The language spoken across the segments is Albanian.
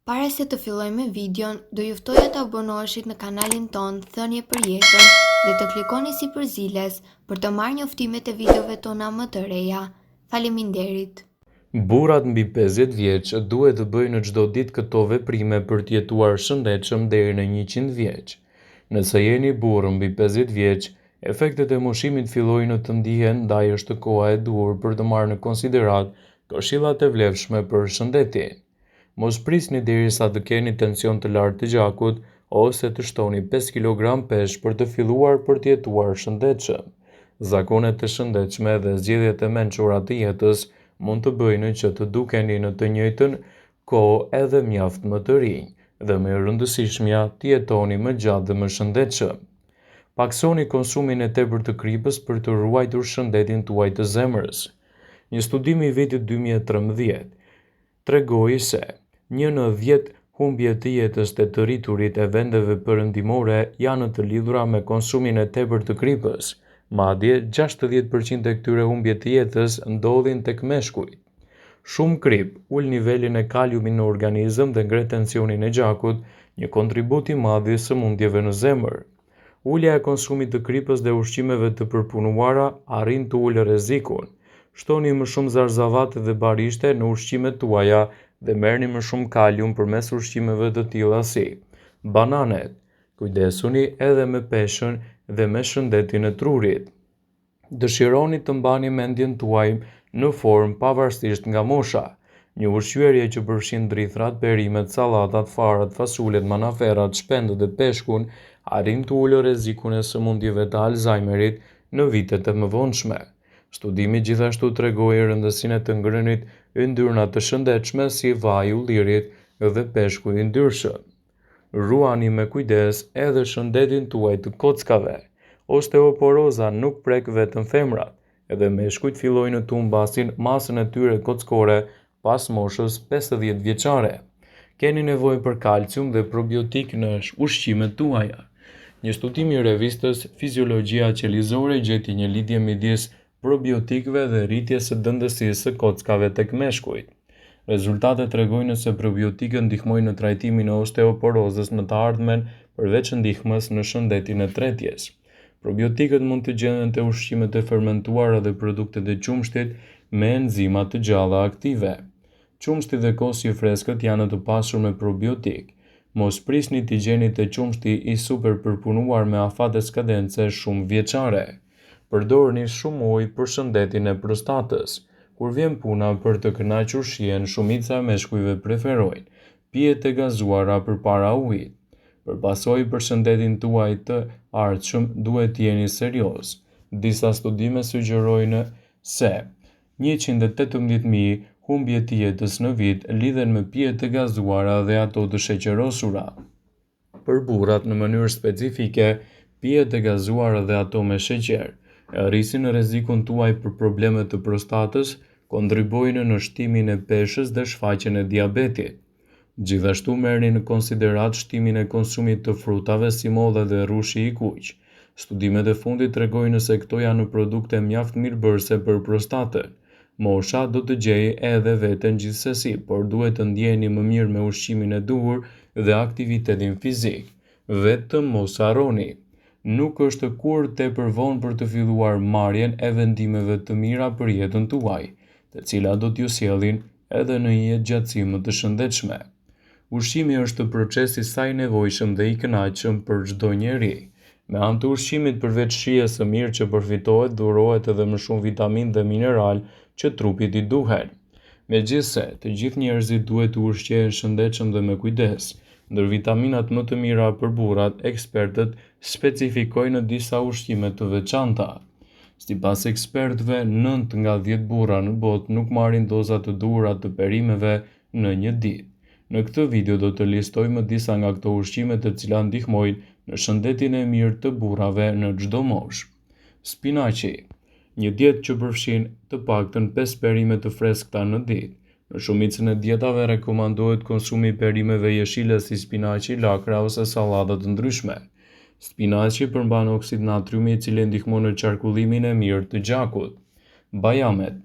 Para se të fillojmë me videon, do ju ftoja të abonoheshit në kanalin ton Thënie për Jetën dhe të klikoni si përziles për të marrë njoftimet e videove tona më të reja. Faleminderit. Burrat mbi 50 vjeç duhet të bëjnë çdo ditë këto veprime për të jetuar shëndetshëm deri në 100 vjeç. Nëse jeni burr mbi 50 vjeç, efektet e moshimit fillojnë të ndihen, ndaj është koha e duhur për të marrë në konsiderat këshillat e vlefshme për shëndetin. Mos prisni derisa të keni tension të lartë të gjakut ose të shtoni 5 kg peshë për të filluar për të jetuar shëndetshëm. Zakonet të shëndetshme dhe zgjedhjet e mençura të jetës mund të bëjnë që të dukeni në të njëjtën kohë edhe mjaft më të rinj dhe më e rëndësishmja të jetoni më gjatë dhe më shëndetshëm. Paksoni konsumin e tepërt të kripës për të ruajtur shëndetin tuaj të zemrës. Një studim i vitit 2013 tregoi se 1 në 10 humbje të jetës të rriturit e vendeve perëndimore janë të lidhura me konsumin e tepërt të kripës. Madje 60% e këtyre humbje të jetës ndodhin tek meshkujt. Shumë krip ul nivelin e kaliumit në organizëm dhe ngre tensionin e gjakut, një kontribut i madh i sëmundjeve në zemër. Ulja e konsumit të kripës dhe ushqimeve të përpunuara arrin të ulë rrezikun. Shtoni më shumë zarzavate dhe barishte në ushqimet tuaja dhe merrni më shumë kalium përmes ushqimeve të tilla si bananet. Kujdesuni edhe me peshën dhe me shëndetin e trurit. Dëshironi të mbani mendjen tuaj në formë pavarësisht nga mosha. Një ushqyerje që përfshin drithrat, perimet, sallatat, farat, fasulet, manaferat, shpendët dhe peshkun arrin të ulë rrezikun e sëmundjeve të Alzheimerit në vitet e mëvonshme. Studimi gjithashtu tregoi rëndësinë e të ngrënit yndyrna të shëndetshme si vaj i ullirit dhe peshku i yndyrshëm. Ruani me kujdes edhe shëndetin tuaj të kockave. Osteoporoza nuk prek vetëm femrat, edhe meshkujt fillojnë të humbasin masën e tyre kockore pas moshës 50 vjeçare. Keni nevojë për kalcium dhe probiotik në ushqimet tuaja. Një studim i revistës Fiziologjia Qelizore gjeti një lidhje midis probiotikëve dhe rritjes së dëndësisë së kockave tek meshkujt. Rezultatet tregojnë se probiotikët ndihmojnë në trajtimin e osteoporozës në të ardhmen përveç ndihmës në shëndetin e tretjes. Probiotikët mund të gjenden te ushqimet e fermentuara dhe produktet e qumshtit me enzima të gjalla aktive. Qumshti dhe kosi i freskët janë të pasur me probiotik. Mos prisni t'i gjeni te qumshti i super përpunuar me afate skadence shumë vjeçare. Përdorni shumë ujë për shëndetin e prostatës. Kur vjen puna për të kënaqur shijen, shumica e meshkujve preferojnë pijet e gazuara përpara ujit. Përpasoj për shëndetin tuaj të ardhshëm duhet të jeni serioz. Disa studime sugjerojnë se 118.000 humbje të jetës në vit lidhen me pijet e gazuara dhe ato të sheqerosura. Për burrat në mënyrë specifike, pijet e gazuara dhe ato me sheqer rrisin rrezikun tuaj për probleme të prostatës, kontribojnë në shtimin e peshës dhe shfaqjen e diabetit. Gjithashtu merrni në konsiderat shtimin e konsumit të frutave si mollë dhe rrushi i kuq. Studimet e fundit tregojnë se këto janë produkte mjaft mirëbërëse për prostatën. Mosha do të gjejë edhe veten gjithsesi, por duhet të ndjeheni më mirë me ushqimin e duhur dhe aktivitetin fizik. Vetëm mos harroni. Nuk është kurrë tepër vonë për të filluar marrjen e vendimeve të mira për jetën tuaj, të cilat do t'ju sjellin edhe në një jetëgjatësi më të shëndetshme. Ushqimi është proces i sa i nevojshëm dhe i kënaqshëm për çdo njeri. Me anë të ushqimit, përveç shijes së mirë që përfitohet, dhurohet edhe më shumë vitaminë dhe mineral që trupit i duhen. Megjithse, të gjithë njerëzit duhet të ushqehen shëndetshëm dhe me kujdes. Ndër vitaminat më të mira për burrat, ekspertët specifikojnë disa ushqime të veçanta. Sipas ekspertëve, 9 nga 10 burra në botë nuk marrin doza të duhura të perimeve në një ditë. Në këtë video do të listojmë disa nga këto ushqime të cilat ndihmojnë në shëndetin e mirë të burrave në çdo moshë. Spinaqi, një dietë që përfshin të paktën 5 perime të freskëta në ditë. Në shumicën e dietave rekomandohet konsumi i perimeve jeshile si spinaqi, lakra ose sallata të ndryshme. Spinaqi përmban oksid natriumi i cili ndihmon në qarkullimin e mirë të gjakut. Bajamet.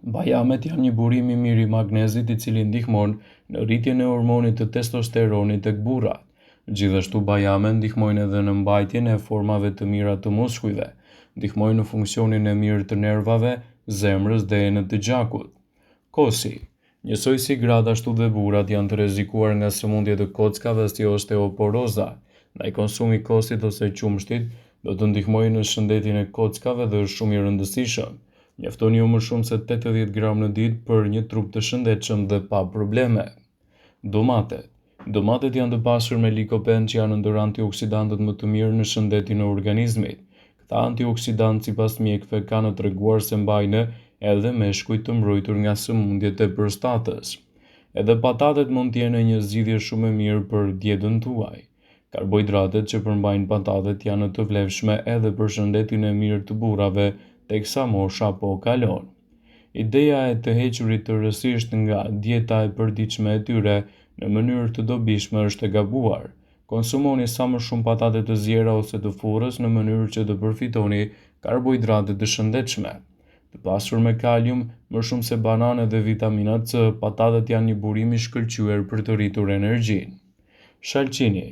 Bajamet janë një burim i mirë i magnezit i cili ndihmon në rritjen e hormonit të testosteronit tek burrat. Gjithashtu bajamet ndihmojnë edhe në mbajtjen e formave të mira të muskujve, ndihmojnë në funksionin e mirë të nervave, zemrës dhe enët të gjakut. Kosi. Njësoj si gratë ashtu dhe burrat janë të rrezikuar nga sëmundjet e kockave si osteoporoza. Ndaj konsumi i kosit ose qumshtit do të ndihmojë në shëndetin e kockave dhe është shumë i rëndësishëm. Mjafton jo më shumë se 80 gram në ditë për një trup të shëndetshëm dhe pa probleme. Domatet. Domatet janë të pasur me likopen që janë ndër antioksidantët më të mirë në shëndetin e organizmit. Këta antioksidantë sipas mjekëve kanë treguar se mbajnë edhe meshkujt të mbrojtur nga sëmundjet e prostatës. Edhe patatet mund të jenë një zgjidhje shumë e mirë për dietën tuaj. Karbohidratet që përmbajnë patatet janë të vlefshme edhe për shëndetin e mirë të burrave, teksa mosha po kalon. Ideja e të hequrit të rësisht nga dieta e përditshme e tyre në mënyrë të dobishme është e gabuar. Konsumoni sa më shumë patate të zjera ose të furrës në mënyrë që të përfitoni karbohidrate të shëndetshme. Të pasur me kalium, më shumë se banane dhe vitamina C, patatet janë një burim i shkëlqyer për të rritur energjinë. Shalcini.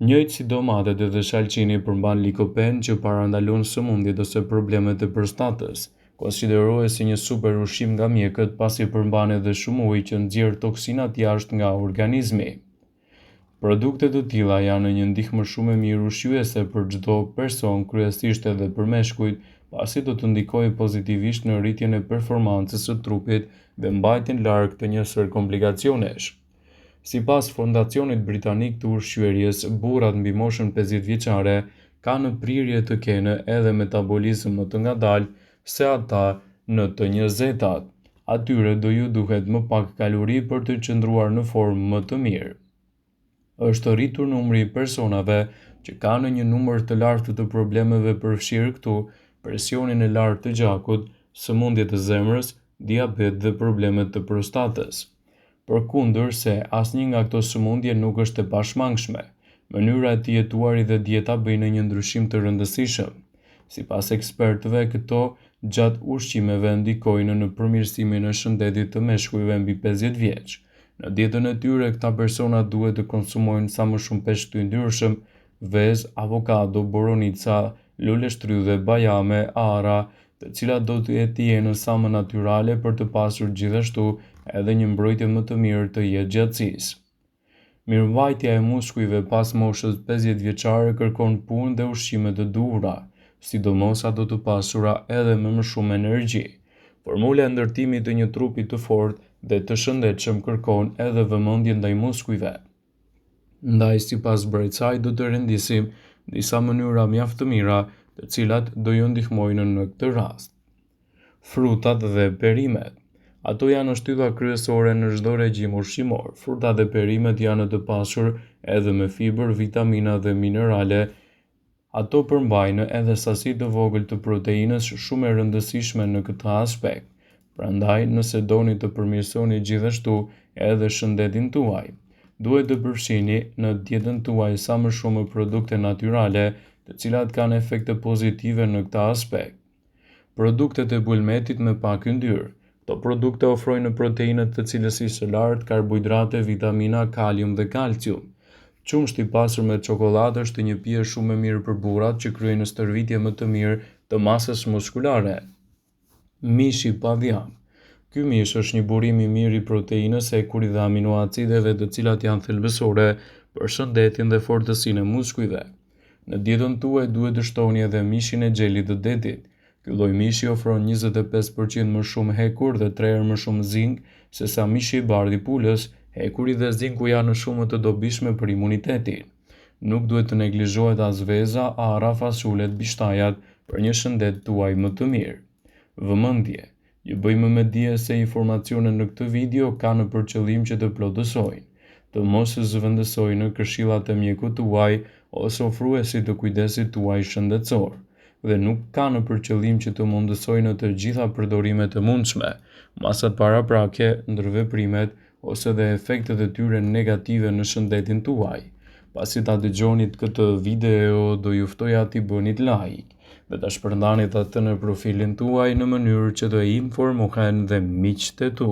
Njëjtë si domatet edhe shalcini përmban likopen që parandalon sëmundjet ose problemet e prostatës. Konsiderohet si një super ushqim nga mjekët pasi përmban edhe shumë ujë që nxjerr toksinat jashtë nga organizmi. Produktet të tilla janë një ndihmë shumë e mirë ushqyese për çdo person, kryesisht edhe për meshkujt, pasi do të ndikojë pozitivisht në rritjen e performancës së trupit dhe mbajtjen larg të njësër komplikacionesh. Sipas Fondacionit Britanik të Ushqyerjes, burrat mbi moshën 50 vjeçare kanë në prirje të kenë edhe metabolizëm më të ngadalë se ata në të 20-tat. Atyre do ju duhet më pak kalori për të qëndruar në formë më të mirë. Është rritur numri i personave që kanë një numër të lartë të problemeve përfshirë këtu, presionin e lartë të gjakut, sëmundje të zemrës, diabet dhe problemet të prostatës. Përkundërse, asnjë nga këto sëmundje nuk është e pashmangshme. Mënyra e të jetuarit dhe dieta bëjnë një ndryshim të rëndësishëm. Sipas ekspertëve, këto gjatë ushqimeve ndikojnë në përmirësimin e shëndetit të meshkujve mbi 50 vjeç. Në dietën e tyre, këta persona duhet të konsumojnë sa më shumë peshk të yndyrshëm, vezë, avokado, boronica, lule shtrydhe, bajame, ara, të cilat do të jenë sa më natyrale për të pasur gjithashtu edhe një mbrojtje më të mirë të jetëgjatësisë. Mirëmbajtja e muskujve pas moshës 50 vjeçare kërkon punë dhe ushqime të duhura, sidomos ato të pasura edhe me më shumë energji. Formula e ndërtimit të një trupi të fortë dhe të shëndetshëm kërkon edhe vëmendje ndaj muskujve. Ndaj sipas Brejcaj do të rendisim disa mënyra mjaft të mira, të cilat do ju ndihmojnë në këtë rast. Frutat dhe perimet. Ato janë shtylla kryesore në çdo regjim ushqimor. Frutat dhe perimet janë të pasur edhe me fibër, vitamina dhe minerale. Ato përmbajnë edhe sasi të vogël të proteinës shumë e rëndësishme në këtë aspekt. Prandaj, nëse doni të përmirësoni gjithashtu edhe shëndetin tuaj, duhet të përfshini në dietën tuaj sa më shumë produkte natyrale, të cilat kanë efekte pozitive në këtë aspekt. Produktet e bulmetit me pak yndyrë. Këto produkte ofrojnë proteine të cilësisë së lartë, karbohidrate, vitamina, kalium dhe kalcium. Qumshti i pasur me çokoladë është një pije shumë e mirë për burrat që kryejnë stërvitje më të mirë të masës muskulare. Mishi pa dhjam. Ky mish është një burim i mirë i proteinës, hekurit dhe aminoacideve, të cilat janë thelbësore për shëndetin dhe fortësinë e muskujve. Në dietën tuaj duhet të shtoni edhe mishin e xhelit të detit. Ky lloj mishi ofron 25% më shumë hekur dhe 3 herë më shumë zink sesa mishi i bardhë i pulës. Hekuri dhe zinku janë shumë të dobishme për imunitetin. Nuk duhet të neglizhohet as veza, ara, fasulet, bishtajat për një shëndet tuaj më të mirë. Vëmendje. Ju bëjmë me dije se informacionet në këtë video kanë për qëllim që të plotësojnë, të mos zëvendësojnë këshillat e mjekut tuaj ose ofruesit të kujdesit tuaj shëndetësor, dhe nuk kanë për qëllim që të mundësojnë të gjitha përdorimet e mundshme, masat paraprake, ndërveprimet ose dhe efektet e tyre negative në shëndetin tuaj. Pasi ta dëgjonit këtë video, do ju ftoja t'i bënit like dhe ta shpërndanit atë në profilin tuaj në mënyrë që të informohen dhe miqtë e tu.